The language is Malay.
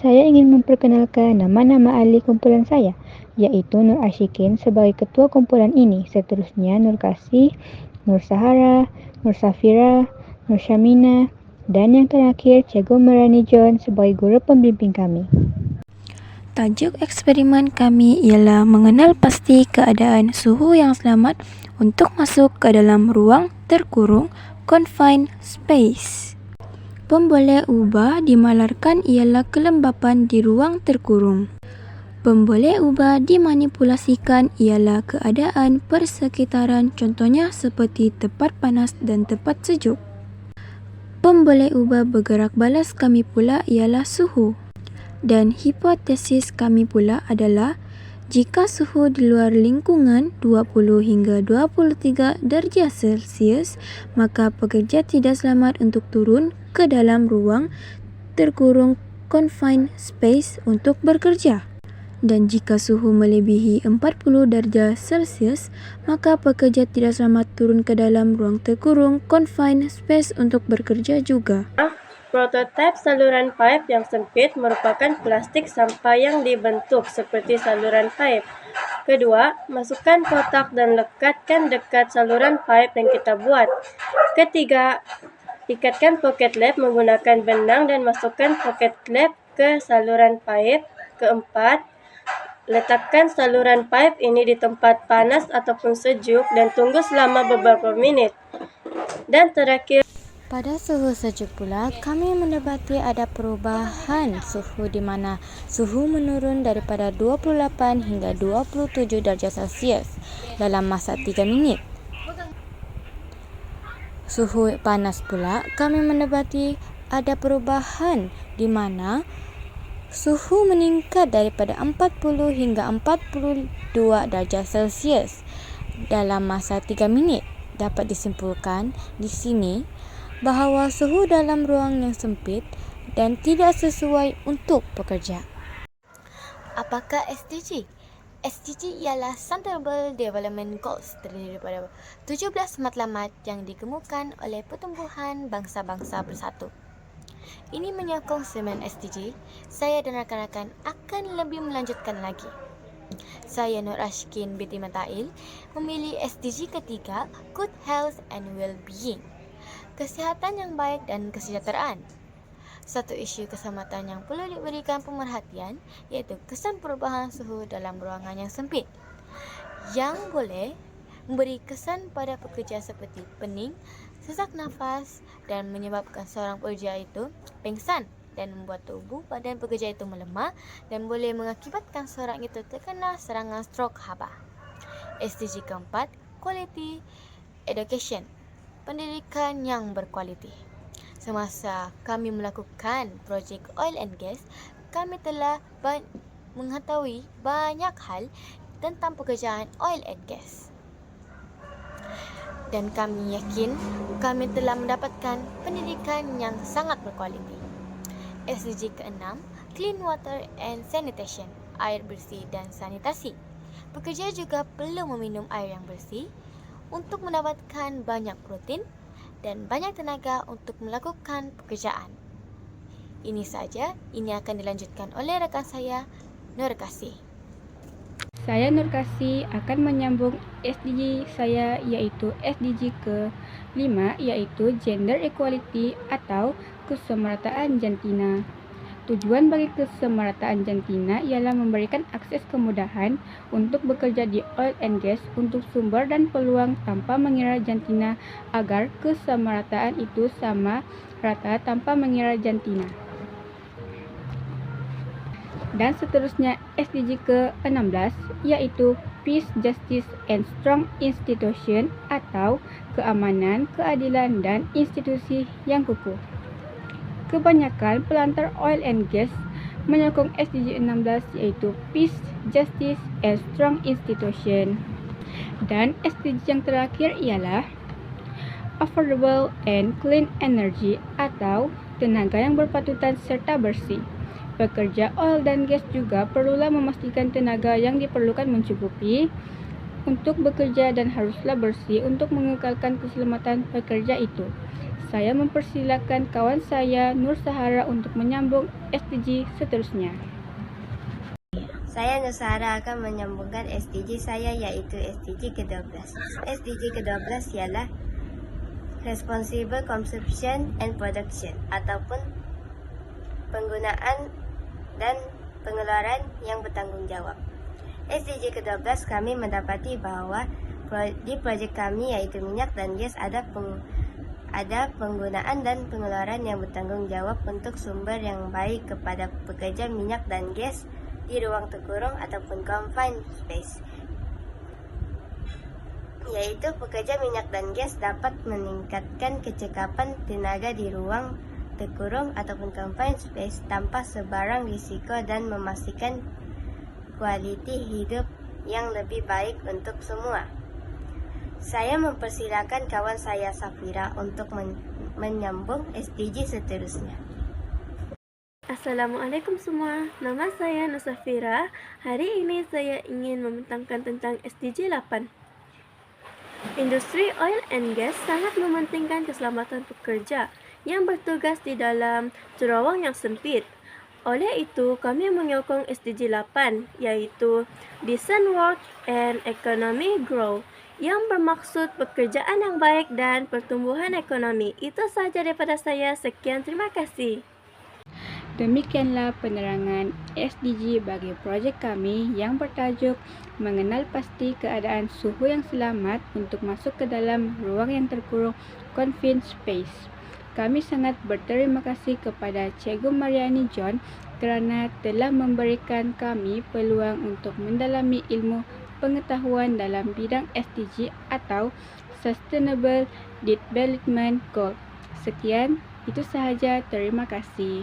Saya ingin memperkenalkan nama-nama ahli kumpulan saya, yaitu Nur Ashikin sebagai ketua kumpulan ini. Seterusnya Nur Kasih, Nur Sahara, Nur Safira, Nur Syamina, dan yang terakhir Cikgu Merani John sebagai guru pembimbing kami. Tajuk eksperimen kami ialah mengenal pasti keadaan suhu yang selamat untuk masuk ke dalam ruang terkurung confined space. Pemboleh ubah dimalarkan ialah kelembapan di ruang terkurung. Pemboleh ubah dimanipulasikan ialah keadaan persekitaran, contohnya seperti tempat panas dan tempat sejuk. Pemboleh ubah bergerak balas kami pula ialah suhu. Dan hipotesis kami pula adalah jika suhu di luar lingkungan 20 hingga 23 darjah Celsius, maka pekerja tidak selamat untuk turun ke dalam ruang terkurung confined space untuk bekerja. Dan jika suhu melebihi 40 darjah Celsius, maka pekerja tidak selamat turun ke dalam ruang terkurung confined space untuk bekerja juga. Prototipe saluran pipe yang sempit merupakan plastik sampai yang dibentuk seperti saluran pipe. Kedua, masukkan kotak dan lekatkan dekat saluran pipe yang kita buat. Ketiga, ikatkan pocket lap menggunakan benang dan masukkan pocket lap ke saluran pipe. Keempat, letakkan saluran pipe ini di tempat panas ataupun sejuk dan tunggu selama beberapa menit. Dan terakhir, pada suhu sejuk pula, kami mendapati ada perubahan suhu di mana suhu menurun daripada 28 hingga 27 darjah Celsius dalam masa 3 minit. Suhu panas pula, kami mendapati ada perubahan di mana suhu meningkat daripada 40 hingga 42 darjah Celsius dalam masa 3 minit. Dapat disimpulkan di sini bahawa suhu dalam ruang yang sempit dan tidak sesuai untuk pekerja. Apakah SDG? SDG ialah Sustainable Development Goals, terdiri daripada 17 matlamat yang dikemukakan oleh Pertumbuhan Bangsa-Bangsa Bersatu. Ini menyokong 9 SDG. Saya dan rakan-rakan akan lebih melanjutkan lagi. Saya Nur Ashikin binti Matail memilih SDG ketiga, Good Health and Well-being. Kesihatan yang baik dan kesejahteraan. Satu isu keselamatan yang perlu diberikan pemerhatian iaitu kesan perubahan suhu dalam ruangan yang sempit yang boleh memberi kesan pada pekerja seperti pening, sesak nafas dan menyebabkan seorang pekerja itu pingsan dan membuat tubuh badan pekerja itu melemah dan boleh mengakibatkan seorang itu terkena serangan strok haba. SDG keempat, Quality Education. Pendidikan yang berkualiti. Semasa kami melakukan projek oil and gas, kami telah mengetahui banyak hal tentang pekerjaan oil and gas. Dan kami yakin kami telah mendapatkan pendidikan yang sangat berkualiti. SDG ke-6, Clean Water and Sanitation, air bersih dan sanitasi. Pekerja juga perlu meminum air yang bersih untuk mendapatkan banyak protein dan banyak tenaga untuk melakukan pekerjaan. Ini saja, ini akan dilanjutkan oleh rakan saya, Nur Kasih. Saya Nur Kasih akan menyambung SDG saya, yaitu SDG ke-5, yaitu Gender Equality atau kesemerataan jantina. Tujuan bagi kesemerataan jantina ialah memberikan akses kemudahan untuk bekerja di oil and gas untuk sumber dan peluang tanpa mengira jantina agar kesemerataan itu sama rata tanpa mengira jantina. Dan seterusnya SDG ke-16 yaitu Peace, Justice and Strong Institution atau keamanan, keadilan dan institusi yang kukuh. Kebanyakan pelantar oil and gas menyokong SDG 16 yaitu Peace, Justice, and Strong Institution. Dan SDG yang terakhir ialah Affordable and Clean Energy atau tenaga yang berpatutan serta bersih. Pekerja oil dan gas juga perlulah memastikan tenaga yang diperlukan mencukupi untuk bekerja dan haruslah bersih untuk mengekalkan keselamatan pekerja itu. Saya mempersilakan kawan saya Nur Sahara untuk menyambung SDG seterusnya. Saya Nur Sahara akan menyambungkan SDG saya, yaitu SDG ke-12. SDG ke-12 ialah Responsible Consumption and Production ataupun penggunaan dan pengeluaran yang bertanggungjawab. SDG ke-12 kami mendapati bahawa di projek kami iaitu minyak dan gas ada penggunaan dan pengeluaran yang bertanggungjawab untuk sumber yang baik kepada pekerja minyak dan gas di ruang terkurung ataupun confined space, yaitu pekerja minyak dan gas dapat meningkatkan kecekapan tenaga di ruang terkurung ataupun confined space tanpa sebarang risiko dan memastikan kualiti hidup yang lebih baik untuk semua. Saya mempersilakan kawan saya Safira untuk menyambung SDG seterusnya. Assalamualaikum semua, nama saya Nur Safira. Hari ini saya ingin membentangkan tentang SDG 8. Industri oil and gas sangat mementingkan keselamatan pekerja yang bertugas di dalam terowong yang sempit. Oleh itu, kami menyokong SDG 8, yaitu Decent Work and Economic Growth, yang bermaksud pekerjaan yang baik dan pertumbuhan ekonomi. Itu sahaja daripada saya. Sekian, terima kasih. Demikianlah penerangan SDG bagi projek kami yang bertajuk mengenal pasti keadaan suhu yang selamat untuk masuk ke dalam ruang yang terkurung confined space. Kami sangat berterima kasih kepada Cikgu Mariani John kerana telah memberikan kami peluang untuk mendalami ilmu pengetahuan dalam bidang SDG atau Sustainable Development Goal. Sekian, itu sahaja. Terima kasih.